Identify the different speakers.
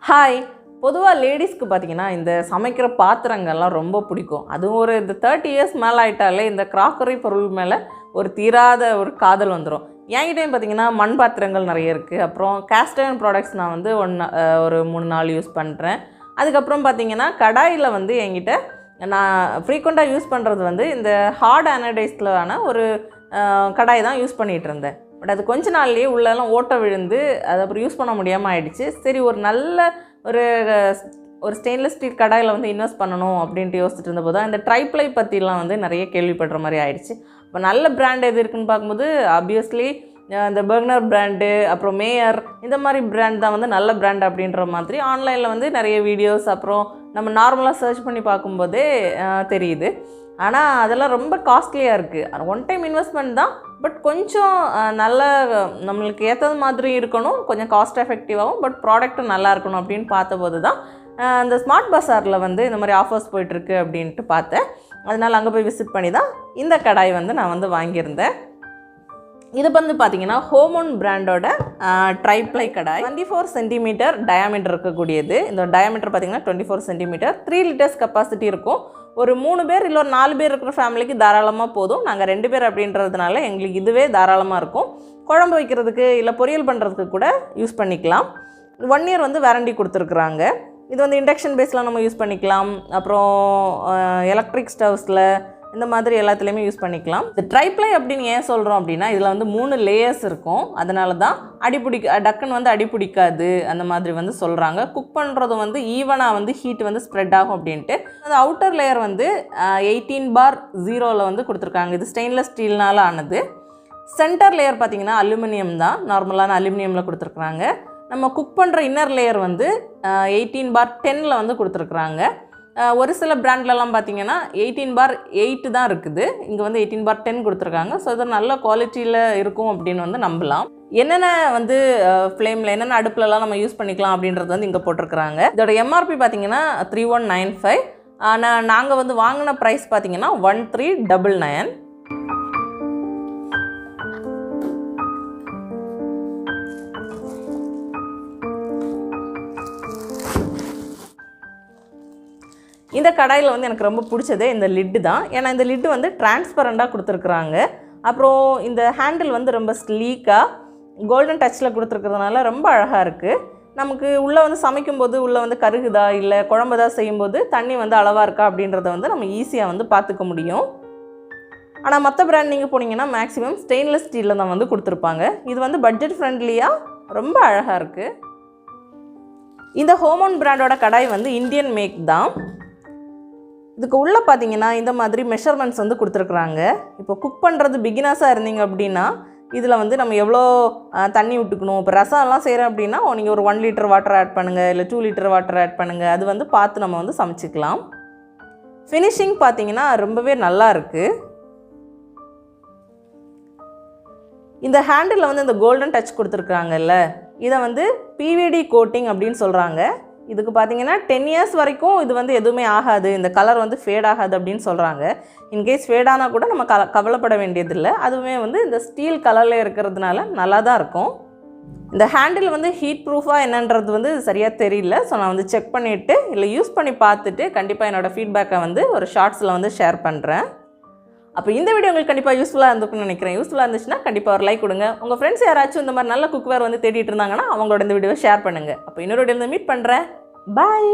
Speaker 1: Hi. பொதுவாக லேடிஸ்க்கு பார்த்தீங்கன்னா இந்த சமைக்கிற பாத்திரங்கள்லாம் ரொம்ப பிடிக்கும். அதுவும் ஒரு இந்த 30 இயர்ஸ் மேலே ஆகிட்டாலே இந்த கிராக்கரி பொருள் மேலே ஒரு தீராத ஒரு காதல் வந்துடும். என்கிட்டையும் பார்த்தீங்கன்னா மண் பாத்திரங்கள் நிறைய இருக்குது. அப்புறம் கேஸ்ட் அயர்ன் ப்ராடக்ட்ஸ் நான் வந்து ஒரு 3-4 யூஸ் பண்ணுறேன். அதுக்கப்புறம் பார்த்தீங்கன்னா கடாயில் வந்து என்கிட்ட நான் ஃப்ரீக்வெண்ட்டாக யூஸ் பண்ணுறது வந்து இந்த ஹார்ட் ஆனடைஸ்லான ஒரு கடாய் தான் யூஸ் பண்ணிகிட்டு இருந்தேன். பட் அது கொஞ்ச நாள்லேயே உள்ளெல்லாம் ஓட்டை விழுந்து அது அப்புறம் யூஸ் பண்ண முடியாமல் ஆயிடுச்சு. சரி, ஒரு நல்ல ஒரு ஸ்டெயின்லெஸ் ஸ்டீல் கடாயில் வந்து இன்வெஸ்ட் பண்ணணும் அப்படின்ட்டு யோசிச்சுட்டு இருந்தபோது தான் இந்த ட்ரைப்ளை பற்றிலாம் வந்து நிறைய கேள்விப்படுற மாதிரி ஆயிடுச்சு. இப்போ நல்ல பிராண்ட் எது இருக்குதுன்னு பார்க்கும்போது ஆப்வியஸ்லி இந்த பர்னர் பிராண்டு, அப்புறம் மேயர், இந்த மாதிரி பிராண்ட் தான் வந்து நல்ல பிராண்ட் அப்படின்ற மாதிரி ஆன்லைனில் வந்து நிறைய வீடியோஸ் அப்புறம் நம்ம நார்மலாக சர்ச் பண்ணி பார்க்கும்போதே தெரியுது. ஆனால் அதெல்லாம் ரொம்ப காஸ்ட்லியாக இருக்குது. ஒன் டைம் இன்வெஸ்ட்மெண்ட் தான், பட் கொஞ்சம் நல்ல நம்மளுக்கு ஏற்றது மாதிரி இருக்கணும், கொஞ்சம் காஸ்ட் எஃபெக்டிவாகவும், பட் ப்ராடக்ட்டும் நல்லா இருக்கணும் அப்படின்னு பார்த்தபோது தான் இந்த ஸ்மார்ட் பஸாரில் வந்து இந்த மாதிரி ஆஃபர்ஸ் போயிட்டுருக்கு அப்படின்ட்டு பார்த்தேன். அதனால் அங்கே போய் விசிட் பண்ணி தான் இந்த கடாய் வந்து நான் வந்து வாங்கியிருந்தேன். இது வந்து பார்த்திங்கன்னா ஹோமோன் பிராண்டோட ட்ரைப்ளை கடாய். 24 சென்டிமீட்டர் டயாமீட்டர் இருக்கக்கூடியது. இந்த டயாமீட்டர் பார்த்திங்கன்னா 24 சென்டிமீட்டர், 3 லிட்டர்ஸ் கெப்பாசிட்டி இருக்கும். ஒரு 3 பேர் இல்லை ஒரு 4 பேர் இருக்கிற ஃபேமிலிக்கு தாராளமாக போதும். நாங்கள் 2 பேர் அப்படின்றதுனால எங்களுக்கு இதுவே தாராளமாக இருக்கும். குழம்பு வைக்கிறதுக்கு இல்லை பொரியல் பண்ணுறதுக்கு கூட யூஸ் பண்ணிக்கலாம். 1 இயர் வந்து வாரண்டி கொடுத்துருக்குறாங்க. இது வந்து இண்டக்ஷன் பேஸில் நம்ம யூஸ் பண்ணிக்கலாம். அப்புறம் எலக்ட்ரிக் ஸ்டவ்ஸில் இந்த மாதிரி எல்லாத்துலேயுமே யூஸ் பண்ணிக்கலாம். இந்த ட்ரைப்ளை அப்படின்னு ஏன் சொல்கிறோம் அப்படின்னா இதில் வந்து 3 லேயர்ஸ் இருக்கும். அதனால தான் டக்குன்னு வந்து அடிப்பிடிக்காது அந்த மாதிரி வந்து சொல்கிறாங்க. குக் பண்ணுறது வந்து ஈவனாக வந்து ஹீட் வந்து ஸ்ப்ரெட் ஆகும் அப்படின்ட்டு. அந்த அவுட்டர் லேயர் வந்து 18/0 வந்து கொடுத்துருக்காங்க. இது ஸ்டெயின்லெஸ் ஸ்டீல்னால் ஆனது. சென்டர் லேயர் பார்த்திங்கன்னா அலுமினியம் தான், நார்மலான அலுமினியமில் கொடுத்துருக்குறாங்க. நம்ம குக் பண்ணுற இன்னர் லேயர் வந்து 18/10 வந்து கொடுத்துருக்குறாங்க. ஒரு சில பிராண்ட்லலாம் பார்த்திங்கன்னா 18/8 தான் இருக்குது. இங்கே வந்து 18/10 கொடுத்துருக்காங்க. ஸோ இது நல்ல குவாலிட்டியில் இருக்கும் அப்படின்னு வந்து நம்பலாம். என்னென்ன வந்து ஃப்ளேமில் என்னென்ன அடுப்புலலாம் நம்ம யூஸ் பண்ணிக்கலாம் அப்படின்றது வந்து இங்கே போட்டிருக்கிறாங்க. இதோட எம்ஆர்பி பார்த்திங்கன்னா 3195. ஆனால் நாங்கள் வந்து வாங்கின ப்ரைஸ் பார்த்திங்கன்னா 1399. இந்த கடாயில் வந்து எனக்கு ரொம்ப பிடிச்சதே இந்த லிட்டு தான். ஏன்னா இந்த லிட்டு வந்து டிரான்ஸ்பரண்டாக கொடுத்துருக்குறாங்க. அப்புறம் இந்த ஹேண்டில் வந்து ரொம்ப ஸ்லீக்காக கோல்டன் டச்சில் கொடுத்துருக்கிறதுனால ரொம்ப அழகாக இருக்குது. நமக்கு உள்ளே வந்து சமைக்கும்போது உள்ளே வந்து கருகுதா இல்லை குழம்பு தான் செய்யும்போது தண்ணி வந்து அளவாக இருக்கா அப்படின்றத வந்து நம்ம ஈஸியாக வந்து பார்த்துக்க முடியும். ஆனால் மற்ற பிராண்ட் நீங்கள் போனீங்கன்னா மேக்ஸிமம் ஸ்டெயின்லெஸ் ஸ்டீலில் தான் வந்து கொடுத்துருப்பாங்க. இது வந்து பட்ஜெட் ஃப்ரெண்ட்லியாக ரொம்ப அழகாக இருக்குது. இந்த ஹோமோன் பிராண்டோட கடாய் வந்து இந்தியன் மேக் தான். இதுக்கு உள்ளே பார்த்தீங்கன்னா இந்த மாதிரி மெஷர்மெண்ட்ஸ் வந்து கொடுத்துருக்குறாங்க. இப்போ குக் பண்ணுறது பிகினர்ஸாக இருந்தீங்க அப்படின்னா இதில் வந்து நம்ம எவ்வளோ தண்ணி விட்டுக்கணும். இப்போ ரசம்லாம் செய்கிறோம் அப்படின்னா நீங்கள் ஒரு 1 லிட்டர் வாட்டர் ஆட் பண்ணுங்கள், இல்லை 2 லிட்டர் வாட்டர் ஆட் பண்ணுங்கள். அது வந்து பார்த்து நம்ம வந்து சமைச்சிக்கலாம். ஃபினிஷிங் பார்த்தீங்கன்னா ரொம்பவே நல்லா இருக்குது. இந்த ஹேண்டில் வந்து இந்த கோல்டன் டச் கொடுத்துருக்குறாங்கல்ல, இதை வந்து பிவிடி கோட்டிங் அப்படின்னு சொல்கிறாங்க. இதுக்கு பார்த்தீங்கன்னா 10 இயர்ஸ் வரைக்கும் இது வந்து எதுவுமே ஆகாது, இந்த கலர் வந்து ஃபேட் ஆகாது அப்படின்னு சொல்கிறாங்க. இன்கேஸ் ஃபேடானால் கூட நம்ம கவலைப்பட வேண்டியதில்லை. அதுவுமே வந்து இந்த ஸ்டீல் கலரில் இருக்கிறதுனால நல்லா தான் இருக்கும். இந்த ஹேண்டில் வந்து ஹீட் ப்ரூஃபாக என்னன்றது வந்து சரியாக தெரியல. ஸோ நான் வந்து செக் பண்ணிவிட்டு இல்லை யூஸ் பண்ணி பார்த்துட்டு கண்டிப்பாக என்னோடய ஃபீட்பேக்கை வந்து ஒரு ஷார்ட்ஸில் வந்து ஷேர் பண்ணுறேன். அப்போ இந்த வீடியோ உங்களுக்கு கண்டிப்பாக யூஸ்ஃபுல்லாக இருந்துக்குன்னு நினைக்கிறேன். யூஸ்ஃபுல்லாக இருந்துச்சுன்னா கண்டிப்பாக ஒரு லைக் கொடுங்க. உங்கள் ஃப்ரெண்ட்ஸ் யாராச்சும் இந்த மாதிரி நல்ல குக்வேர் வந்து தேடிட்டு இருந்தாங்கன்னா அவங்களோட இந்த வீடியோவை ஷேர் பண்ணுங்கள். அப்போ இன்னொரு வீடியோவில் மீட் பண்ணுறேன். பாய்.